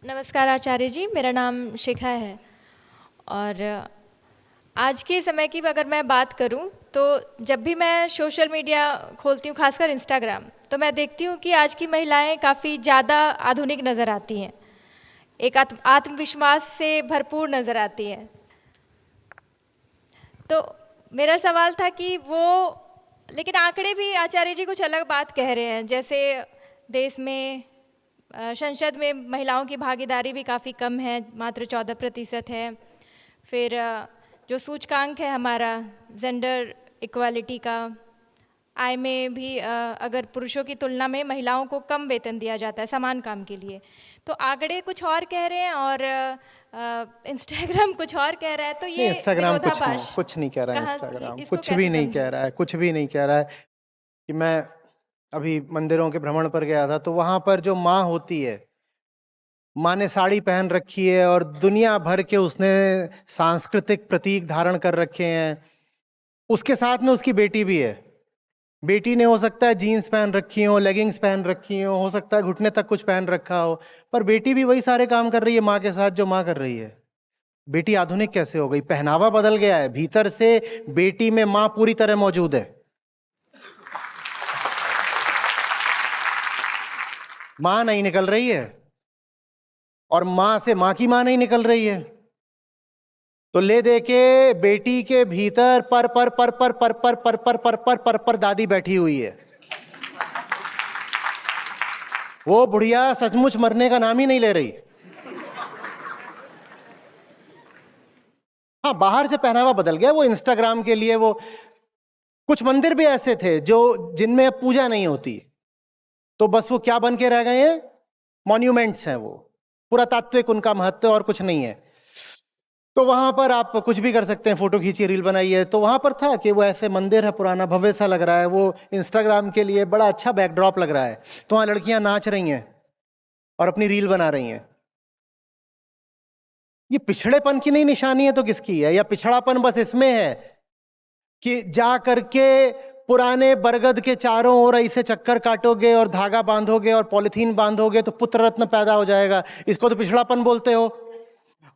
नमस्कार आचार्य जी, मेरा नाम शिखा है। और आज के समय की अगर मैं बात करूं तो जब भी मैं सोशल मीडिया खोलती हूं, खासकर इंस्टाग्राम, तो मैं देखती हूं कि आज की महिलाएं काफ़ी ज़्यादा आधुनिक नज़र आती हैं, एक आत्मविश्वास से भरपूर नज़र आती हैं। तो मेरा सवाल था कि वो, लेकिन आंकड़े भी आचार्य जी कुछ अलग बात कह रहे हैं। जैसे देश में संसद में महिलाओं की भागीदारी भी काफ़ी कम है, मात्र 14% है। फिर जो सूचकांक है हमारा जेंडर इक्वालिटी का, आय में भी अगर पुरुषों की तुलना में महिलाओं को कम वेतन दिया जाता है समान काम के लिए। तो आंकड़े कुछ और कह रहे हैं और इंस्टाग्राम कुछ और कह रहा है। तो नहीं, ये इंस्टाग्राम विरोधाभास कुछ नहीं कह रहा है। कहाँ, इंस्टाग्राम इसको कुछ भी कैसे नहीं कह समझें? रहा है, कुछ भी नहीं कह रहा है। कि मैं अभी मंदिरों के भ्रमण पर गया था, तो वहां पर जो माँ होती है, माँ ने साड़ी पहन रखी है और दुनिया भर के उसने सांस्कृतिक प्रतीक धारण कर रखे हैं। उसके साथ में उसकी बेटी भी है। बेटी ने हो सकता है जीन्स पहन रखी हो, लेगिंग्स पहन रखी हो सकता है घुटने तक कुछ पहन रखा हो, पर बेटी भी वही सारे काम कर रही है माँ के साथ जो माँ कर रही है। बेटी आधुनिक कैसे हो गई? पहनावा बदल गया है, भीतर से बेटी में मां पूरी तरह मौजूद है। मां नहीं निकल रही है और मां से मां की मां नहीं निकल रही है। तो ले दे के बेटी के भीतर पर पर पर पर पर पर पर पर पर पर पर पर दादी बैठी हुई है। वो बुढ़िया सचमुच मरने का नाम ही नहीं ले रही। हाँ, बाहर से पहनावा बदल गया, वो इंस्टाग्राम के लिए। वो कुछ मंदिर भी ऐसे थे जो जिनमें पूजा नहीं होती, तो बस वो क्या बन के रह गए हैं? मॉन्यूमेंट्स हैं। वो पुरातात्विक उनका महत्व और कुछ नहीं है। तो वहां पर आप कुछ भी कर सकते हैं, फोटो खींचिए, रील बनाइए। तो वहां पर था कि वो ऐसे मंदिर है, पुराना भव्य सा लग रहा है, वो इंस्टाग्राम के लिए बड़ा अच्छा बैकड्रॉप लग रहा है। तो वहां लड़कियां नाच रही हैं और अपनी रील बना रही हैं। ये पिछड़ेपन की नहीं निशानी है तो किसकी है? या पिछड़ापन बस इसमें है कि जा करके पुराने बरगद के चारों ओर ऐसे चक्कर काटोगे और धागा बांधोगे और पॉलिथीन बांधोगे तो पुत्र रत्न पैदा हो जाएगा, इसको तो पिछड़ापन बोलते हो।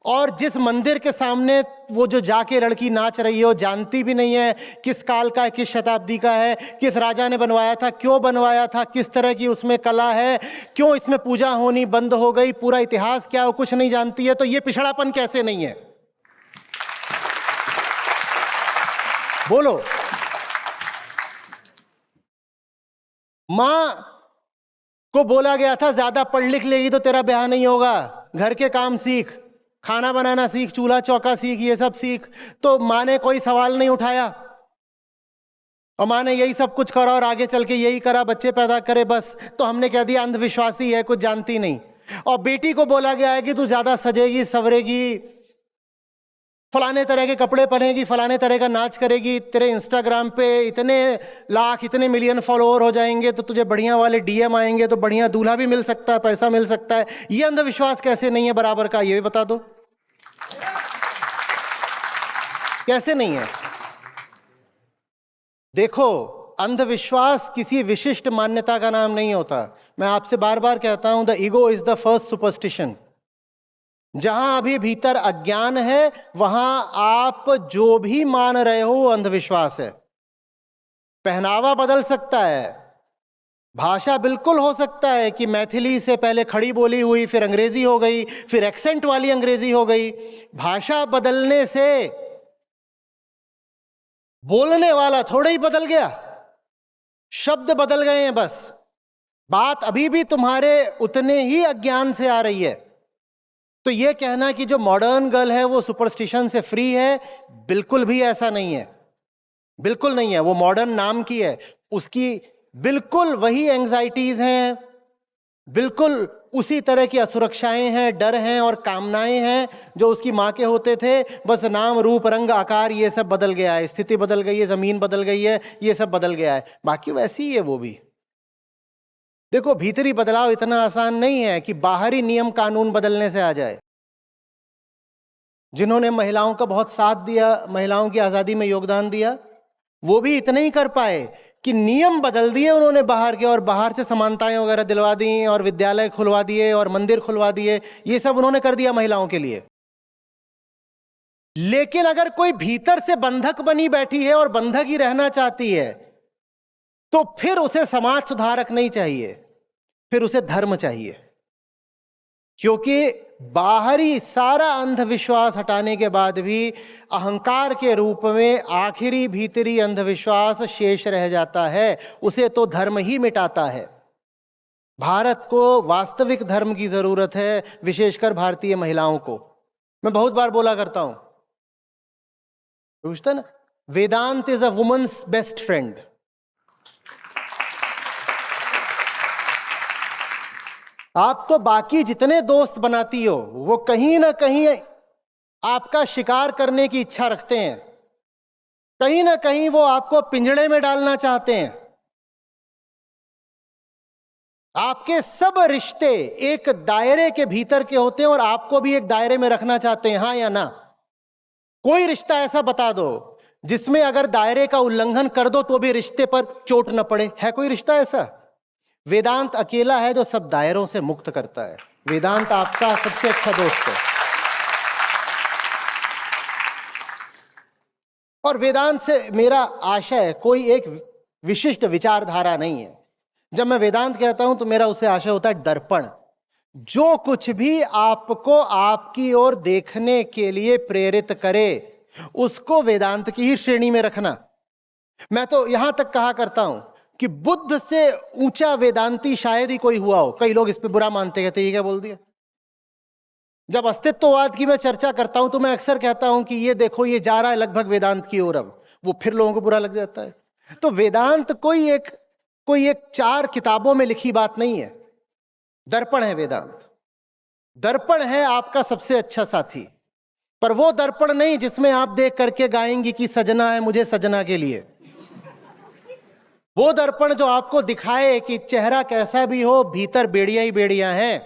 और जिस मंदिर के सामने वो जो जाके लड़की नाच रही हो, जानती भी नहीं है किस काल का है, किस शताब्दी का है, किस राजा ने बनवाया था, क्यों बनवाया था, किस तरह की उसमें कला है, क्यों इसमें पूजा होनी बंद हो गई, पूरा इतिहास क्या हो, कुछ नहीं जानती है। तो ये पिछड़ापन कैसे नहीं है? बोलो। मां को बोला गया था ज्यादा पढ़ लिख लेगी तो तेरा ब्याह नहीं होगा, घर के काम सीख, खाना बनाना सीख, चूल्हा चौका सीख, ये सब सीख। तो मां ने कोई सवाल नहीं उठाया और मां ने यही सब कुछ करा और आगे चल के यही करा, बच्चे पैदा करे बस। तो हमने कह दिया अंधविश्वासी है, कुछ जानती नहीं। और बेटी को बोला गया है कि तू ज्यादा सजेगी सवरेगी, फलाने तरह के कपड़े पहनेगी, फलाने तरह का नाच करेगी, तेरे इंस्टाग्राम पे इतने लाख इतने मिलियन फॉलोअर हो जाएंगे तो तुझे बढ़िया वाले डीएम आएंगे, तो बढ़िया दूल्हा भी मिल सकता है, पैसा मिल सकता है। ये अंधविश्वास कैसे नहीं है बराबर का? ये भी बता दो, कैसे नहीं है? देखो, अंधविश्वास किसी विशिष्ट मान्यता का नाम नहीं होता। मैं आपसे बार बार कहता हूं, the ego is the first superstition. जहां अभी भीतर अज्ञान है, वहां आप जो भी मान रहे हो वो अंधविश्वास है। पहनावा बदल सकता है, भाषा बिल्कुल हो सकता है कि मैथिली से पहले खड़ी बोली हुई, फिर अंग्रेजी हो गई, फिर एक्सेंट वाली अंग्रेजी हो गई। भाषा बदलने से बोलने वाला थोड़ा ही बदल गया, शब्द बदल गए हैं बस। बात अभी भी तुम्हारे उतने ही अज्ञान से आ रही है। तो यह कहना कि जो मॉडर्न गर्ल है वो सुपरस्टिशन से फ्री है, बिल्कुल भी ऐसा नहीं है, बिल्कुल नहीं है। वो मॉडर्न नाम की है, उसकी बिल्कुल वही एंजाइटीज हैं, बिल्कुल उसी तरह की असुरक्षाएं हैं, डर हैं और कामनाएं हैं जो उसकी मां के होते थे। बस नाम रूप रंग आकार ये सब बदल गया है, स्थिति बदल गई है, जमीन बदल गई है, ये सब बदल गया है, बाकी वैसी ही है वो भी। देखो, भीतरी बदलाव इतना आसान नहीं है कि बाहरी नियम कानून बदलने से आ जाए। जिन्होंने महिलाओं का बहुत साथ दिया, महिलाओं की आजादी में योगदान दिया, वो भी इतना ही कर पाए कि नियम बदल दिए उन्होंने बाहर के, और बाहर से समानताएं वगैरह दिलवा दी, और विद्यालय खुलवा दिए और मंदिर खुलवा दिए, ये सब उन्होंने कर दिया महिलाओं के लिए। लेकिन अगर कोई भीतर से बंधक बनी बैठी है और बंधक ही रहना चाहती है, तो फिर उसे समाज सुधारक नहीं चाहिए, फिर उसे धर्म चाहिए। क्योंकि बाहरी सारा अंधविश्वास हटाने के बाद भी अहंकार के रूप में आखिरी भीतरी अंधविश्वास शेष रह जाता है, उसे तो धर्म ही मिटाता है। भारत को वास्तविक धर्म की जरूरत है, विशेषकर भारतीय महिलाओं को। मैं बहुत बार बोला करता हूं, पूछता ना, Vedant is a woman's best friend. आप तो बाकी जितने दोस्त बनाती हो वो कहीं ना कहीं आपका शिकार करने की इच्छा रखते हैं, कहीं ना कहीं वो आपको पिंजड़े में डालना चाहते हैं। आपके सब रिश्ते एक दायरे के भीतर के होते हैं और आपको भी एक दायरे में रखना चाहते हैं, हाँ या ना? कोई रिश्ता ऐसा बता दो जिसमें अगर दायरे का उल्लंघन कर दो तो भी रिश्ते पर चोट न पड़े, है कोई रिश्ता ऐसा? वेदांत अकेला है जो सब दायरों से मुक्त करता है। वेदांत आपका सबसे अच्छा दोस्त है। और वेदांत से मेरा आशय कोई एक विशिष्ट विचारधारा नहीं है। जब मैं वेदांत कहता हूं तो मेरा उससे आशय होता है दर्पण। जो कुछ भी आपको आपकी ओर देखने के लिए प्रेरित करे उसको वेदांत की ही श्रेणी में रखना। मैं तो यहां तक कहा करता हूं कि बुद्ध से ऊंचा वेदांती शायद ही कोई हुआ हो। कई लोग इस पे बुरा मानते, कहते ये क्या बोल दिया। जब अस्तित्ववाद की मैं चर्चा करता हूं तो मैं अक्सर कहता हूं कि ये देखो ये जा रहा है लगभग वेदांत की ओर, अब वो फिर लोगों को बुरा लग जाता है। तो वेदांत कोई एक 4 किताबों में लिखी बात नहीं है। दर्पण है वेदांत। दर्पण है आपका सबसे अच्छा साथी, पर वो दर्पण नहीं जिसमें आप देख करके गाएंगी कि सजना है मुझे सजना के लिए। वो दर्पण जो आपको दिखाए कि चेहरा कैसा भी हो भीतर बेड़ियां ही बेड़ियां हैं।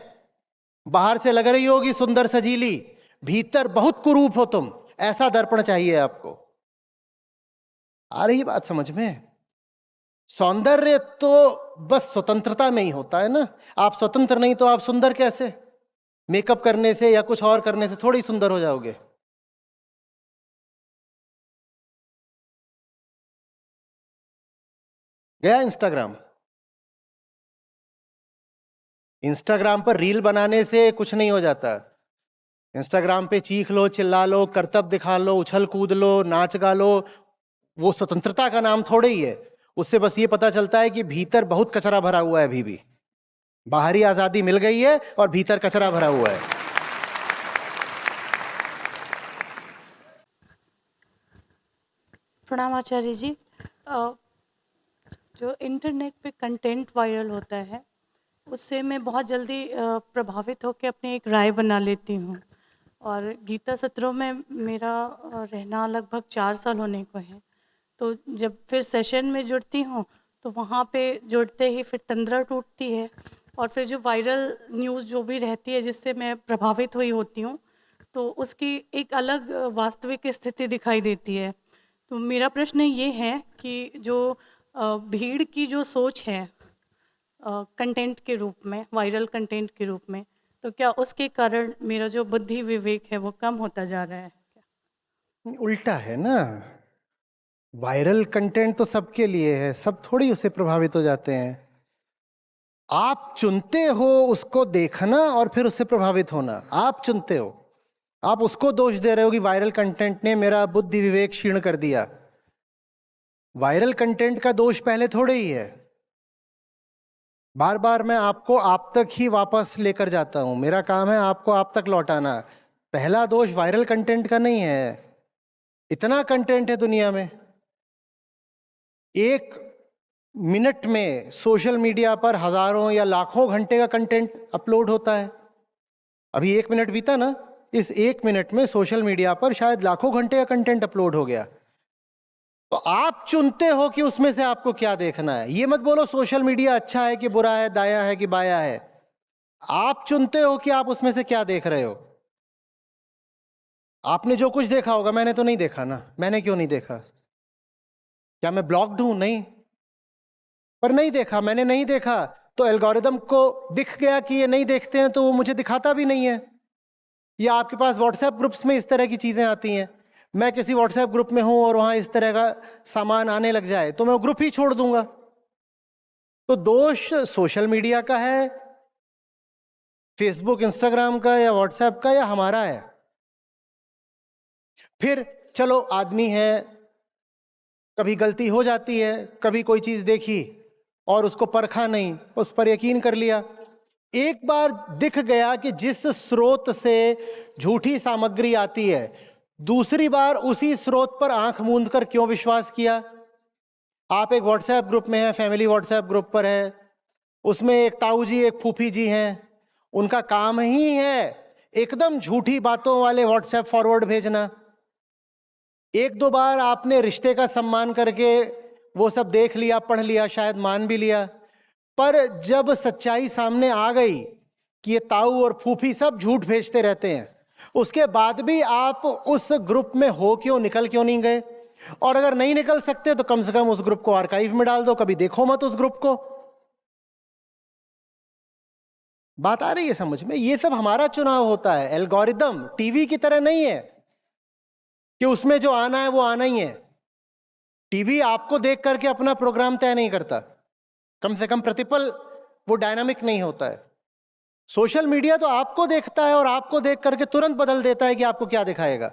बाहर से लग रही होगी सुंदर सजीली, भीतर बहुत कुरूप हो तुम, ऐसा दर्पण चाहिए आपको। आ रही बात समझ में? सौंदर्य तो बस स्वतंत्रता में ही होता है ना। आप स्वतंत्र नहीं तो आप सुंदर कैसे? मेकअप करने से या कुछ और करने से थोड़ी सुंदर हो जाओगे। गया इंस्टाग्राम पर रील बनाने से कुछ नहीं हो जाता। इंस्टाग्राम पे चीख लो, चिल्ला लो, करतब दिखा लो, उछल कूद लो, नाच गा लो, वो स्वतंत्रता का नाम थोड़े ही है। उससे बस ये पता चलता है कि भीतर बहुत कचरा भरा हुआ है। अभी भी बाहरी आजादी मिल गई है और भीतर कचरा भरा हुआ है। प्रणाम आचार्य जी। जो इंटरनेट पे कंटेंट वायरल होता है उससे मैं बहुत जल्दी प्रभावित होकर अपनी एक राय बना लेती हूँ। और गीता सत्रों में मेरा रहना लगभग 4 साल होने को है। तो जब फिर सेशन में जुड़ती हूँ तो वहाँ पे जुड़ते ही फिर तंद्रा टूटती है, और फिर जो वायरल न्यूज़ जो भी रहती है जिससे मैं प्रभावित हुई होती हूँ तो उसकी एक अलग वास्तविक स्थिति दिखाई देती है। तो मेरा प्रश्न ये है कि जो भीड़ की जो सोच है कंटेंट के रूप में, वायरल कंटेंट के रूप में, तो क्या उसके कारण मेरा जो बुद्धि विवेक है वो कम होता जा रहा है? उल्टा है ना। वायरल कंटेंट तो सबके लिए है, सब थोड़ी उससे प्रभावित हो जाते हैं। आप चुनते हो उसको देखना और फिर उससे प्रभावित होना। आप चुनते हो, आप उसको दोष दे रहे हो कि वायरल कंटेंट ने मेरा बुद्धि विवेक क्षीण कर दिया। वायरल कंटेंट का दोष पहले थोड़े ही है। बार बार मैं आपको आप तक ही वापस लेकर जाता हूं। मेरा काम है आपको आप तक लौटाना। पहला दोष वायरल कंटेंट का नहीं है। इतना कंटेंट है दुनिया में, 1 मिनट में सोशल मीडिया पर हजारों या लाखों घंटे का कंटेंट अपलोड होता है। अभी 1 मिनट बीता ना, इस 1 मिनट में सोशल मीडिया पर शायद लाखों घंटे का कंटेंट अपलोड हो गया। तो आप चुनते हो कि उसमें से आपको क्या देखना है। ये मत बोलो सोशल मीडिया अच्छा है कि बुरा है, दाया है कि बाया है। आप चुनते हो कि आप उसमें से क्या देख रहे हो। आपने जो कुछ देखा होगा, मैंने तो नहीं देखा ना। मैंने क्यों नहीं देखा? क्या मैं ब्लॉक्ड हूं? नहीं, पर नहीं देखा, मैंने नहीं देखा, तो एल्गोरिदम को दिख गया कि ये नहीं देखते हैं तो वो मुझे दिखाता भी नहीं है। या आपके पास व्हाट्सएप ग्रुप्स में इस तरह की चीजें आती हैं, मैं किसी व्हाट्सएप ग्रुप में हूं और वहां इस तरह का सामान आने लग जाए तो मैं वो ग्रुप ही छोड़ दूंगा। तो दोष सोशल मीडिया का है, फेसबुक इंस्टाग्राम का या व्हाट्सएप का, या हमारा है? फिर चलो आदमी है, कभी गलती हो जाती है, कभी कोई चीज देखी और उसको परखा नहीं, उस पर यकीन कर लिया। एक बार दिख गया कि जिस स्रोत से झूठी सामग्री आती है, दूसरी बार उसी स्रोत पर आंख मूंद कर क्यों विश्वास किया? आप एक व्हाट्सएप ग्रुप में हैं, फैमिली व्हाट्सएप ग्रुप पर है, उसमें एक ताऊ जी एक फूफी जी हैं, उनका काम ही है एकदम झूठी बातों वाले व्हाट्सएप फॉरवर्ड भेजना। एक दो बार आपने रिश्ते का सम्मान करके वो सब देख लिया, पढ़ लिया, शायद मान भी लिया, पर जब सच्चाई सामने आ गई कि ये ताऊ और फूफी सब झूठ भेजते रहते हैं, उसके बाद भी आप उस ग्रुप में हो क्यों, निकल क्यों नहीं गए? और अगर नहीं निकल सकते तो कम से कम उस ग्रुप को आर्काइव में डाल दो, कभी देखो मत उस ग्रुप को। बात आ रही है समझ में? ये सब हमारा चुनाव होता है। एल्गोरिदम टीवी की तरह नहीं है कि उसमें जो आना है वो आना ही है। टीवी आपको देख करके अपना प्रोग्राम तय नहीं करता, कम से कम प्रतिपल वो डायनामिक नहीं होता है। सोशल मीडिया तो आपको देखता है और आपको देख करके तुरंत बदल देता है कि आपको क्या दिखाएगा।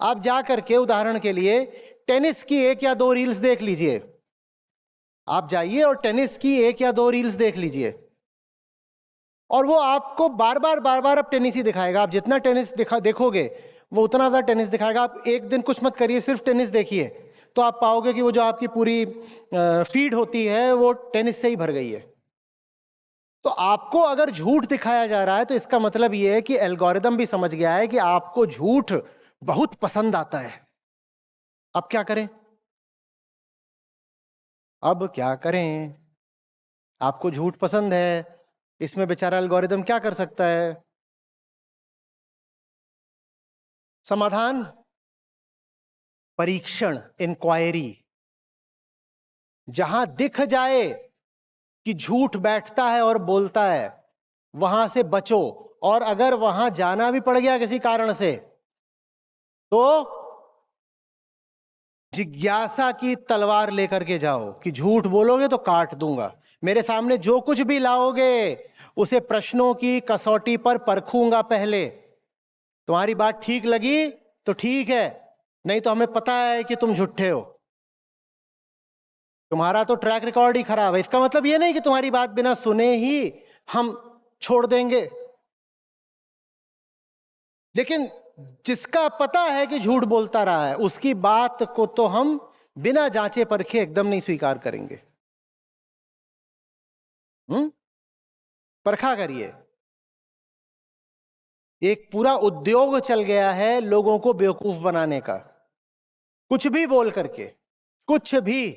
आप जा करके उदाहरण के लिए टेनिस की एक या दो रील्स देख लीजिए, आप जाइए और टेनिस की एक या दो रील्स देख लीजिए, और वो आपको बार बार अब टेनिस ही दिखाएगा। आप जितना टेनिस देखोगे वो उतना ज़्यादा टेनिस दिखाएगा। आप एक दिन कुछ मत करिए, सिर्फ टेनिस देखिए, तो आप पाओगे कि वो जो आपकी पूरी फीड होती है वो टेनिस से ही भर गई है। तो आपको अगर झूठ दिखाया जा रहा है तो इसका मतलब ये है कि एल्गोरिदम भी समझ गया है कि आपको झूठ बहुत पसंद आता है। अब क्या करें? अब क्या करें? आपको झूठ पसंद है, इसमें बेचारा एल्गोरिदम क्या कर सकता है? समाधान परीक्षण, इंक्वायरी। जहां दिख जाए कि झूठ बैठता है और बोलता है, वहां से बचो। और अगर वहां जाना भी पड़ गया किसी कारण से, तो जिज्ञासा की तलवार लेकर के जाओ कि झूठ बोलोगे तो काट दूंगा। मेरे सामने जो कुछ भी लाओगे उसे प्रश्नों की कसौटी पर परखूंगा पहले। तुम्हारी बात ठीक लगी तो ठीक है, नहीं तो हमें पता है कि तुम झूठे हो। तुम्हारा तो ट्रैक रिकॉर्ड ही खराब है। इसका मतलब यह नहीं कि तुम्हारी बात बिना सुने ही हम छोड़ देंगे, लेकिन जिसका पता है कि झूठ बोलता रहा है उसकी बात को तो हम बिना जांचे परखे एकदम नहीं स्वीकार करेंगे। परखा करिए। एक पूरा उद्योग चल गया है लोगों को बेवकूफ बनाने का, कुछ भी बोल करके, कुछ भी,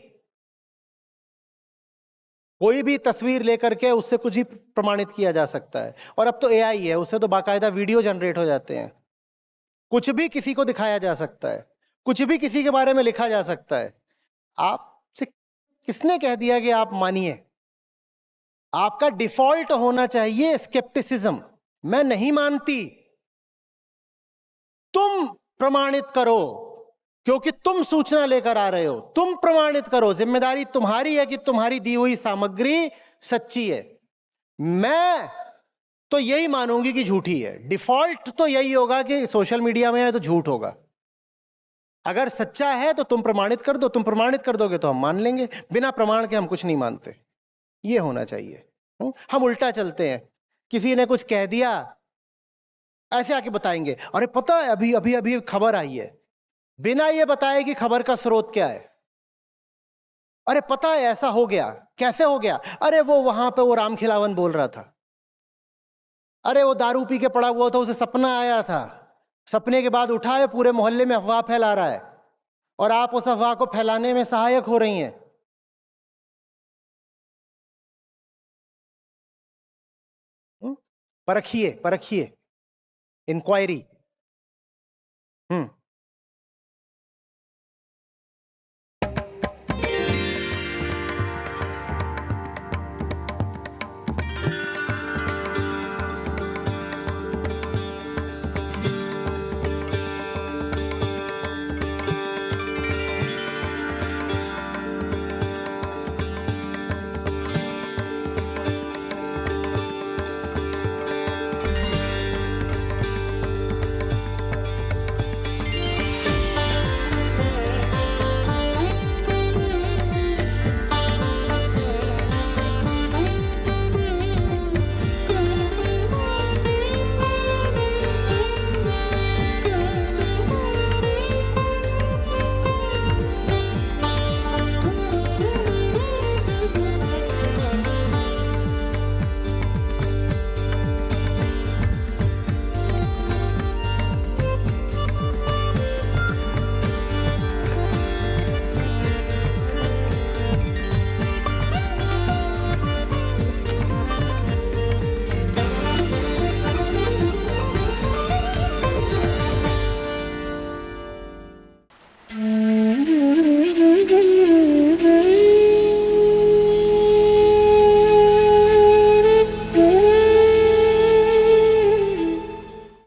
कोई भी तस्वीर लेकर के उससे कुछ भी प्रमाणित किया जा सकता है। और अब तो एआई है, उससे तो बाकायदा वीडियो जनरेट हो जाते हैं। कुछ भी किसी को दिखाया जा सकता है, कुछ भी किसी के बारे में लिखा जा सकता है। आपसे किसने कह दिया कि आप मानिए? आपका डिफॉल्ट होना चाहिए स्केप्टिसिज्म। मैं नहीं मानती, तुम प्रमाणित करो, क्योंकि तुम सूचना लेकर आ रहे हो, तुम प्रमाणित करो। जिम्मेदारी तुम्हारी है कि तुम्हारी दी हुई सामग्री सच्ची है। मैं तो यही मानूंगी कि झूठी है। डिफॉल्ट तो यही होगा कि सोशल मीडिया में है तो झूठ होगा। अगर सच्चा है तो तुम प्रमाणित कर दो, तुम प्रमाणित कर दोगे तो हम मान लेंगे। बिना प्रमाण के हम कुछ नहीं मानते, ये होना चाहिए। हम उल्टा चलते हैं, किसी ने कुछ कह दिया, ऐसे आके बताएंगे अरे पता है अभी अभी अभी खबर आई है, बिना ये बताए कि खबर का स्रोत क्या है। अरे पता है ऐसा हो गया, कैसे हो गया? अरे वो वहां पे वो राम खिलावन बोल रहा था, अरे वो दारू पी के पड़ा हुआ था, उसे सपना आया था, सपने के बाद उठा है, पूरे मोहल्ले में अफवाह फैला रहा है, और आप उस अफवाह को फैलाने में सहायक हो रही हैं। परखिए, परखिए, इंक्वायरी।